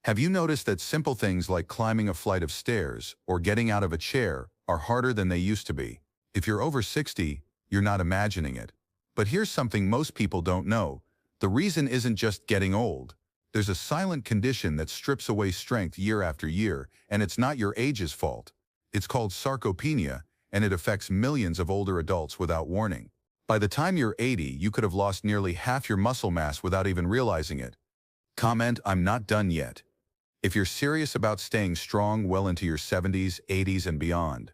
Have you noticed that simple things like climbing a flight of stairs or getting out of a chair are harder than they used to be? If you're over 60, you're not imagining it. But here's something most people don't know. The reason isn't just getting old. There's a silent condition that strips away strength year after year, and it's not your age's fault. It's called sarcopenia, and it affects millions of older adults without warning. By the time you're 80, you could have lost nearly half your muscle mass without even realizing it. Comment, "I'm not done yet." If you're serious about staying strong well into your 70s, 80s, and beyond.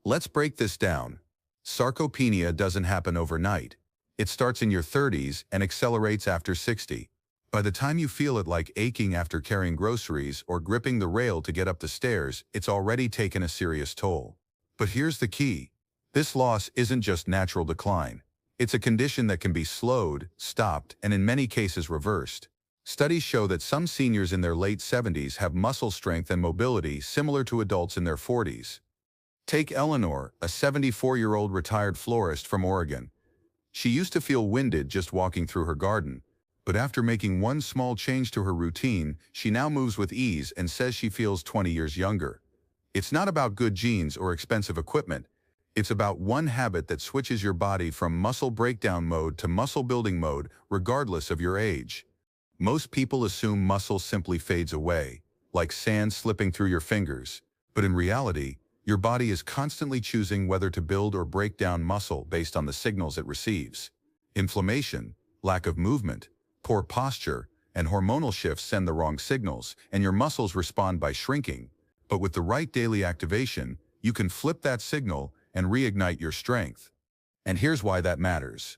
Let's break this down. Sarcopenia doesn't happen overnight. It starts in your 30s and accelerates after 60. By the time you feel it like aching after carrying groceries or gripping the rail to get up the stairs, it's already taken a serious toll. But here's the key. This loss isn't just natural decline. It's a condition that can be slowed, stopped, and in many cases reversed. Studies show that some seniors in their late 70s have muscle strength and mobility similar to adults in their 40s. Take Eleanor, a 74-year-old retired florist from Oregon. She used to feel winded just walking through her garden, but after making one small change to her routine, she now moves with ease and says she feels 20 years younger. It's not about good genes or expensive equipment. It's about one habit that switches your body from muscle breakdown mode to muscle building mode, regardless of your age. Most people assume muscle simply fades away, like sand slipping through your fingers. But in reality, your body is constantly choosing whether to build or break down muscle based on the signals it receives. Inflammation, lack of movement, poor posture, and hormonal shifts send the wrong signals, and your muscles respond by shrinking. But with the right daily activation, you can flip that signal and reignite your strength. And here's why that matters.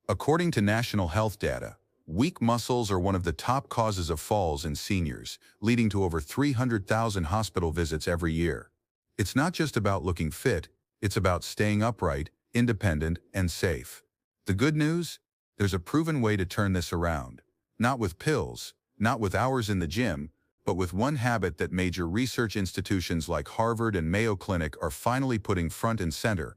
According to national health data, weak muscles are one of the top causes of falls in seniors, leading to over 300,000 hospital visits every year. It's not just about looking fit, it's about staying upright, independent, and safe. The good news? There's a proven way to turn this around. Not with pills, not with hours in the gym, but with one habit that major research institutions like Harvard and Mayo Clinic are finally putting front and center.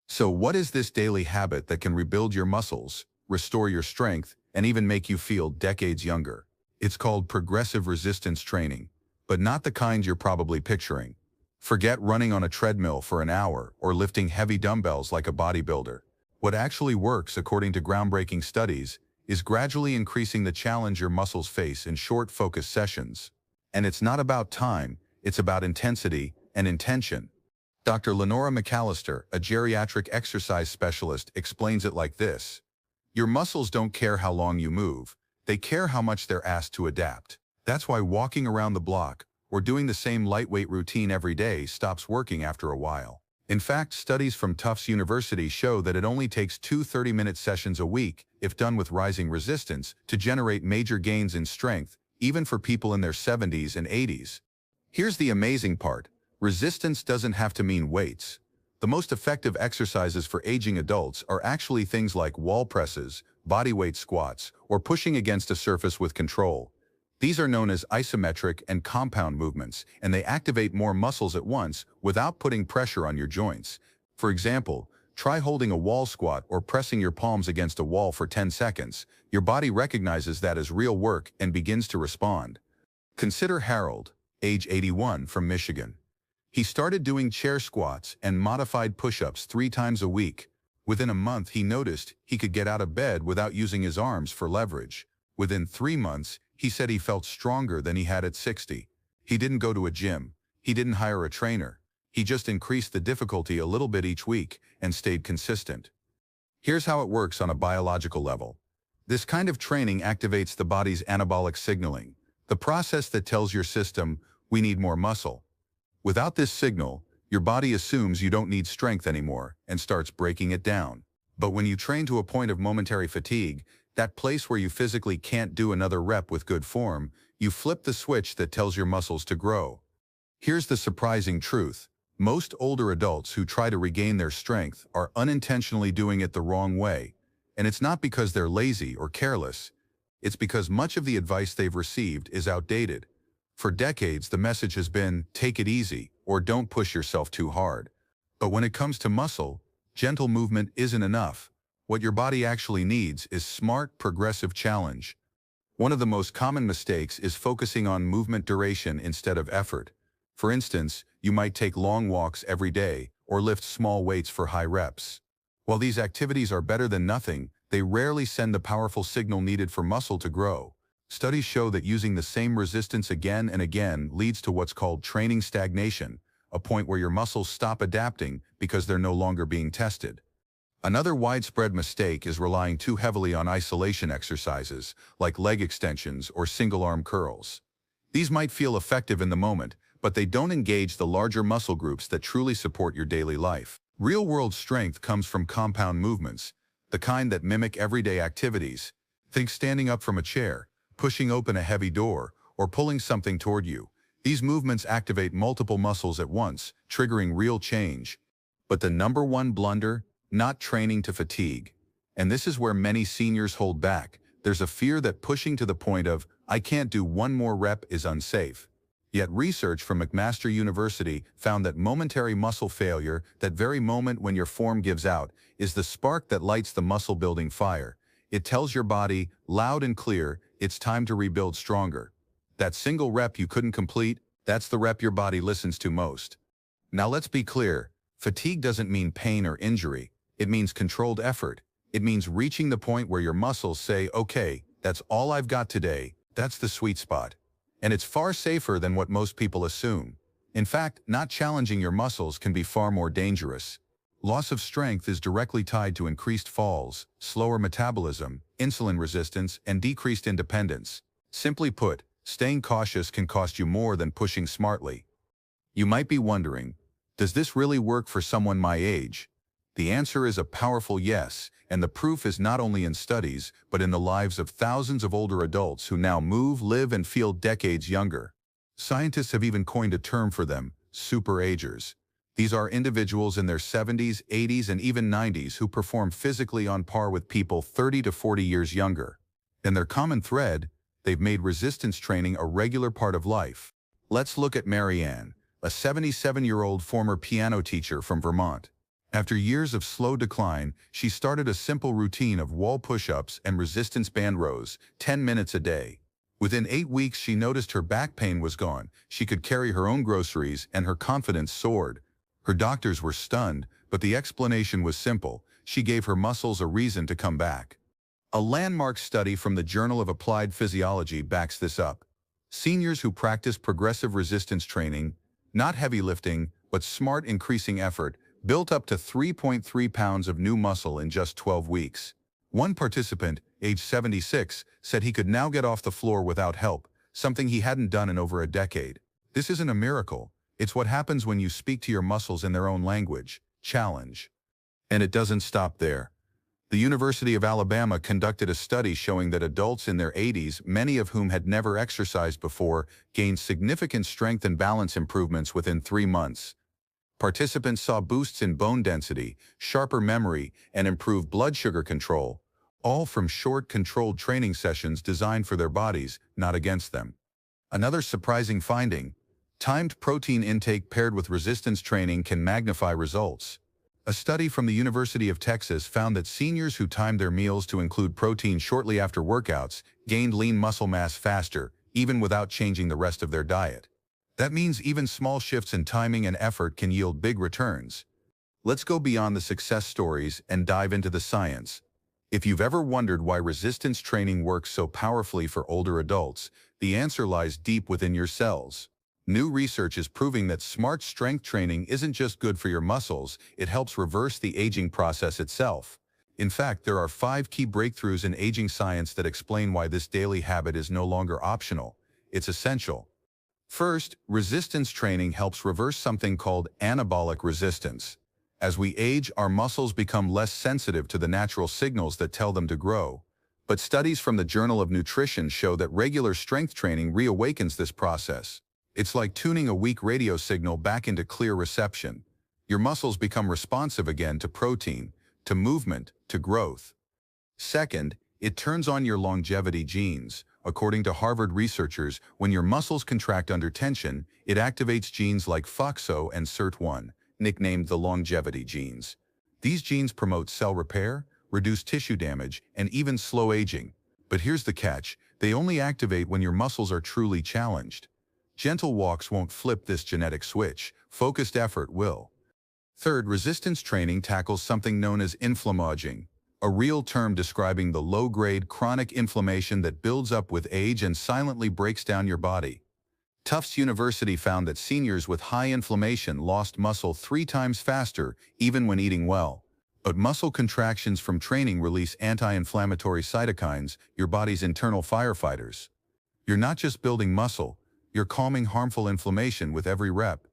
So what is this daily habit that can rebuild your muscles, restore your strength, and even make you feel decades younger? It's called progressive resistance training, but not the kind you're probably picturing. Forget running on a treadmill for an hour or lifting heavy dumbbells like a bodybuilder. What actually works, according to groundbreaking studies, is gradually increasing the challenge your muscles face in short, focused sessions. And it's not about time, it's about intensity and intention. Dr. Lenora McAllister, a geriatric exercise specialist, explains it like this. Your muscles don't care how long you move, they care how much they're asked to adapt. That's why walking around the block or doing the same lightweight routine every day stops working after a while. In fact, studies from Tufts University show that it only takes 2 30-minute sessions a week, if done with rising resistance, to generate major gains in strength, even for people in their 70s and 80s. Here's the amazing part. Resistance doesn't have to mean weights. The most effective exercises for aging adults are actually things like wall presses, bodyweight squats, or pushing against a surface with control. These are known as isometric and compound movements, and they activate more muscles at once without putting pressure on your joints. For example, try holding a wall squat or pressing your palms against a wall for 10 seconds. Your body recognizes that as real work and begins to respond. Consider Harold, age 81, from Michigan. He started doing chair squats and modified push-ups 3 times a week. Within a month, he noticed he could get out of bed without using his arms for leverage. Within 3 months, he said he felt stronger than he had at 60. He didn't go to a gym. He didn't hire a trainer. He just increased the difficulty a little bit each week and stayed consistent. Here's how it works on a biological level. This kind of training activates the body's anabolic signaling, the process that tells your system, we need more muscle. Without this signal, your body assumes you don't need strength anymore and starts breaking it down. But when you train to a point of momentary fatigue, that place where you physically can't do another rep with good form, you flip the switch that tells your muscles to grow. Here's the surprising truth. Most older adults who try to regain their strength are unintentionally doing it the wrong way. And it's not because they're lazy or careless. It's because much of the advice they've received is outdated. For decades, the message has been, take it easy, or don't push yourself too hard. But when it comes to muscle, gentle movement isn't enough. What your body actually needs is smart, progressive challenge. One of the most common mistakes is focusing on movement duration instead of effort. For instance, you might take long walks every day or lift small weights for high reps. While these activities are better than nothing, they rarely send the powerful signal needed for muscle to grow. Studies show that using the same resistance again and again leads to what's called training stagnation, a point where your muscles stop adapting because they're no longer being tested. Another widespread mistake is relying too heavily on isolation exercises, like leg extensions or single-arm curls. These might feel effective in the moment, but they don't engage the larger muscle groups that truly support your daily life. Real-world strength comes from compound movements, the kind that mimic everyday activities. Think standing up from a chair, pushing open a heavy door, or pulling something toward you. These movements activate multiple muscles at once, triggering real change. But the number one blunder? Not training to fatigue. And this is where many seniors hold back. There's a fear that pushing to the point of, "I can't do one more rep" is unsafe. Yet research from McMaster University found that momentary muscle failure, that very moment when your form gives out, is the spark that lights the muscle-building fire. It tells your body, loud and clear, it's time to rebuild stronger. That single rep you couldn't complete, that's the rep your body listens to most. Now let's be clear, fatigue doesn't mean pain or injury. It means controlled effort. It means reaching the point where your muscles say, "Okay, that's all I've got today." That's the sweet spot. And it's far safer than what most people assume. In fact, not challenging your muscles can be far more dangerous. Loss of strength is directly tied to increased falls, slower metabolism, insulin resistance, and decreased independence. Simply put, staying cautious can cost you more than pushing smartly. You might be wondering, does this really work for someone my age? The answer is a powerful yes, and the proof is not only in studies, but in the lives of thousands of older adults who now move, live, and feel decades younger. Scientists have even coined a term for them, super-agers. These are individuals in their 70s, 80s, and even 90s who perform physically on par with people 30 to 40 years younger. And their common thread, they've made resistance training a regular part of life. Let's look at Marianne, a 77-year-old former piano teacher from Vermont. After years of slow decline, she started a simple routine of wall push-ups and resistance band rows, 10 minutes a day. Within 8 weeks, she noticed her back pain was gone, she could carry her own groceries, and her confidence soared. Her doctors were stunned, but the explanation was simple. She gave her muscles a reason to come back. A landmark study from the Journal of Applied Physiology backs this up. Seniors who practice progressive resistance training, not heavy lifting, but smart increasing effort, built up to 3.3 pounds of new muscle in just 12 weeks. One participant, age 76, said he could now get off the floor without help, something he hadn't done in over a decade. This isn't a miracle. It's what happens when you speak to your muscles in their own language, challenge. And it doesn't stop there. The University of Alabama conducted a study showing that adults in their 80s, many of whom had never exercised before, gained significant strength and balance improvements within 3 months. Participants saw boosts in bone density, sharper memory, and improved blood sugar control, all from short, controlled training sessions designed for their bodies, not against them. Another surprising finding: timed protein intake paired with resistance training can magnify results. A study from the University of Texas found that seniors who timed their meals to include protein shortly after workouts gained lean muscle mass faster, even without changing the rest of their diet. That means even small shifts in timing and effort can yield big returns. Let's go beyond the success stories and dive into the science. If you've ever wondered why resistance training works so powerfully for older adults, the answer lies deep within your cells. New research is proving that smart strength training isn't just good for your muscles, it helps reverse the aging process itself. In fact, there are 5 key breakthroughs in aging science that explain why this daily habit is no longer optional. It's essential. First, resistance training helps reverse something called anabolic resistance. As we age, our muscles become less sensitive to the natural signals that tell them to grow. But studies from the Journal of Nutrition show that regular strength training reawakens this process. It's like tuning a weak radio signal back into clear reception. Your muscles become responsive again to protein, to movement, to growth. Second, it turns on your longevity genes. According to Harvard researchers, when your muscles contract under tension, it activates genes like FOXO and SIRT1, nicknamed the longevity genes. These genes promote cell repair, reduce tissue damage, and even slow aging. But here's the catch: They only activate when your muscles are truly challenged. Gentle walks won't flip this genetic switch. Focused effort will. Third, resistance training tackles something known as inflammaging, a real term describing the low-grade chronic inflammation that builds up with age and silently breaks down your body. Tufts University found that seniors with high inflammation lost muscle 3 times faster, even when eating well. But muscle contractions from training release anti-inflammatory cytokines, your body's internal firefighters. You're not just building muscle, you're calming harmful inflammation with every rep.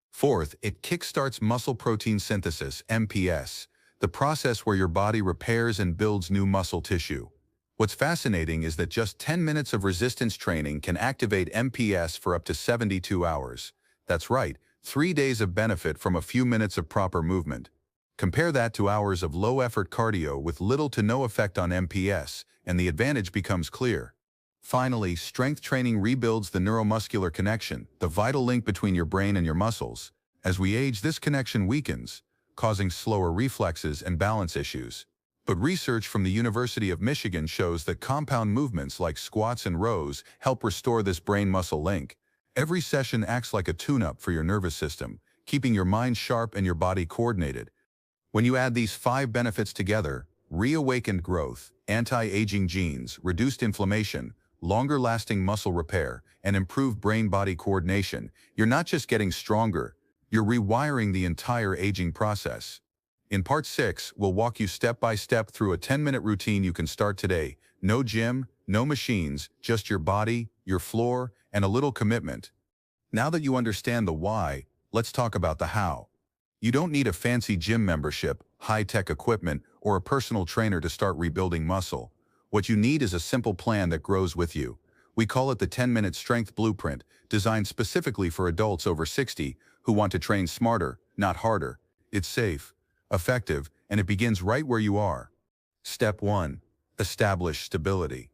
Fourth, it kickstarts muscle protein synthesis, MPS, the process where your body repairs and builds new muscle tissue. What's fascinating is that just 10 minutes of resistance training can activate MPS for up to 72 hours. That's right, 3 days of benefit from a few minutes of proper movement. Compare that to hours of low-effort cardio with little to no effect on MPS, and the advantage becomes clear. Finally, strength training rebuilds the neuromuscular connection, the vital link between your brain and your muscles. As we age, this connection weakens, causing slower reflexes and balance issues. But research from the University of Michigan shows that compound movements like squats and rows help restore this brain-muscle link. Every session acts like a tune-up for your nervous system, keeping your mind sharp and your body coordinated. When you add these 5 benefits together, reawakened growth, anti-aging genes, reduced inflammation, longer-lasting muscle repair, and improved brain-body coordination, you're not just getting stronger, you're rewiring the entire aging process. In Part 6, we'll walk you step by step through a 10-minute routine you can start today. No gym, no machines, just your body, your floor, and a little commitment. Now that you understand the why, let's talk about the how. You don't need a fancy gym membership, high-tech equipment, or a personal trainer to start rebuilding muscle. What you need is a simple plan that grows with you. We call it the 10-minute strength blueprint, designed specifically for adults over 60 who want to train smarter, not harder. It's safe, effective, and it begins right where you are. Step 1. Establish stability.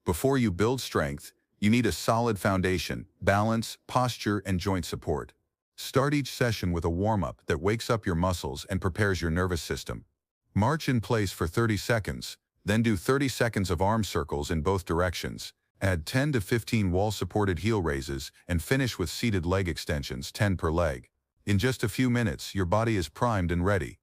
Before you build strength, you need a solid foundation, balance, posture, and joint support. Start each session with a warm-up that wakes up your muscles and prepares your nervous system. March in place for 30 seconds, then do 30 seconds of arm circles in both directions. Add 10 to 15 wall-supported heel raises and finish with seated leg extensions, 10 per leg. In just a few minutes, your body is primed and ready.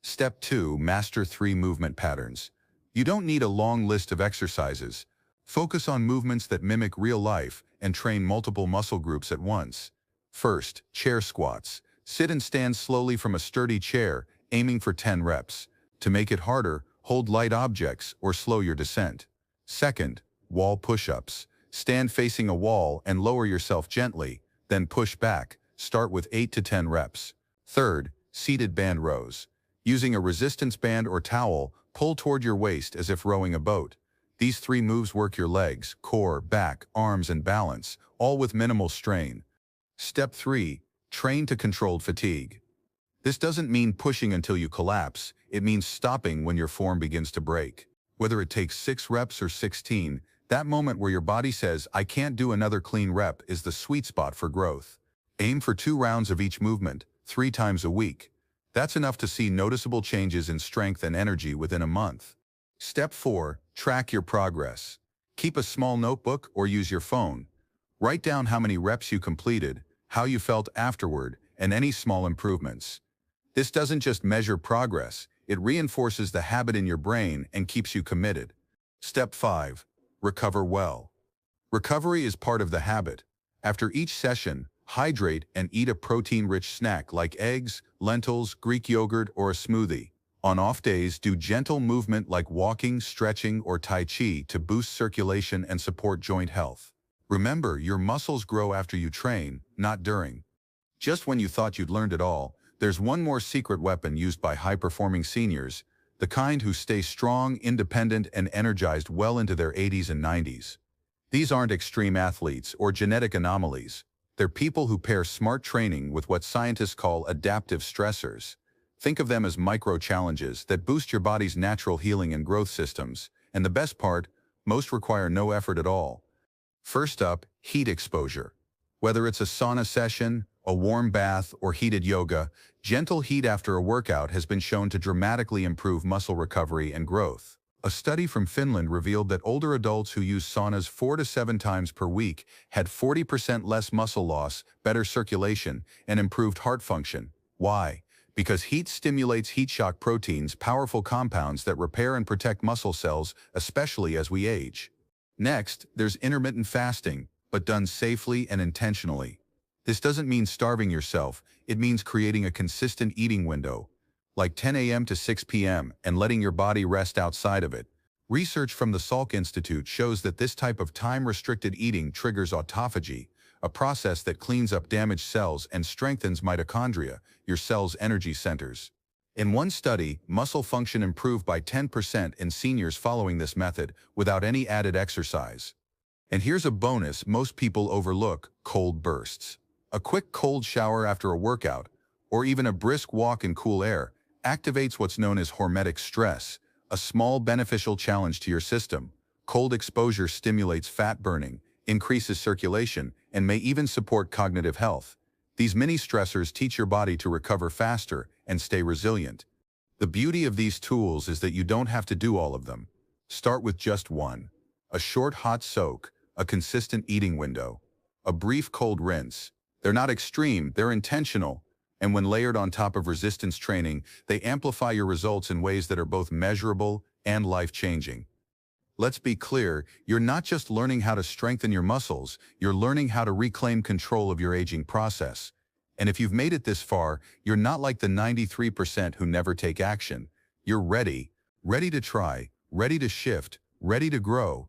Step 2. Master 3 movement patterns. You don't need a long list of exercises. Focus on movements that mimic real life and train multiple muscle groups at once. First, chair squats. Sit and stand slowly from a sturdy chair, aiming for 10 reps. To make it harder, hold light objects or slow your descent. Second, wall push-ups. Stand facing a wall and lower yourself gently, then push back. Start with 8 to 10 reps. Third, seated band rows. Using a resistance band or towel, pull toward your waist as if rowing a boat. These 3 moves work your legs, core, back, arms, and balance, all with minimal strain. Step 3. Train to controlled fatigue. This doesn't mean pushing until you collapse. It means stopping when your form begins to break. Whether it takes 6 reps or 16, that moment where your body says, "I can't do another clean rep," is the sweet spot for growth. Aim for 2 rounds of each movement, 3 times a week. That's enough to see noticeable changes in strength and energy within a month. Step 4. Track your progress. Keep a small notebook or use your phone. Write down how many reps you completed, how you felt afterward, and any small improvements. This doesn't just measure progress, it reinforces the habit in your brain and keeps you committed. Step 5. Recover well. Recovery is part of the habit. After each session, hydrate and eat a protein-rich snack like eggs, lentils, Greek yogurt, or a smoothie. On off days, do gentle movement like walking, stretching, or Tai Chi to boost circulation and support joint health. Remember, your muscles grow after you train, not during. Just when you thought you'd learned it all, there's one more secret weapon used by high-performing seniors, the kind who stay strong, independent, and energized well into their 80s and 90s. These aren't extreme athletes or genetic anomalies. They're people who pair smart training with what scientists call adaptive stressors. Think of them as micro-challenges that boost your body's natural healing and growth systems. And the best part, most require no effort at all. First up, heat exposure. Whether it's a sauna session, a warm bath, or heated yoga, gentle heat after a workout has been shown to dramatically improve muscle recovery and growth. A study from Finland revealed that older adults who use saunas 4 to 7 times per week had 40% less muscle loss, better circulation, and improved heart function. Why? Because heat stimulates heat shock proteins, powerful compounds that repair and protect muscle cells, especially as we age. Next, there's intermittent fasting, but done safely and intentionally. This doesn't mean starving yourself, it means creating a consistent eating window, like 10 a.m. to 6 p.m., and letting your body rest outside of it. Research from the Salk Institute shows that this type of time-restricted eating triggers autophagy, a process that cleans up damaged cells and strengthens mitochondria, your cell's energy centers. In one study, muscle function improved by 10% in seniors following this method without any added exercise. And here's a bonus most people overlook: cold bursts. A quick cold shower after a workout, or even a brisk walk in cool air, activates what's known as hormetic stress, a small beneficial challenge to your system. Cold exposure stimulates fat burning, increases circulation, and may even support cognitive health. These mini stressors teach your body to recover faster and stay resilient. The beauty of these tools is that you don't have to do all of them. Start with just one: a short hot soak, a consistent eating window, a brief cold rinse. They're not extreme, they're intentional. And when layered on top of resistance training, they amplify your results in ways that are both measurable and life-changing. Let's be clear, you're not just learning how to strengthen your muscles, you're learning how to reclaim control of your aging process. And if you've made it this far, you're not like the 93% who never take action. You're ready to try, ready to shift, ready to grow.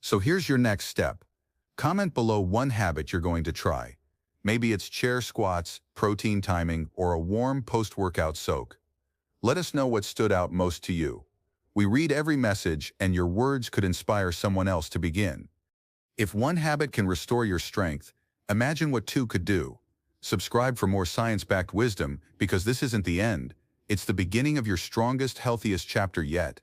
So here's your next step. Comment below one habit you're going to try. Maybe it's chair squats, protein timing, or a warm post-workout soak. Let us know what stood out most to you. We read every message, and your words could inspire someone else to begin. If one habit can restore your strength, imagine what two could do. Subscribe for more science-backed wisdom, because this isn't the end. It's the beginning of your strongest, healthiest chapter yet.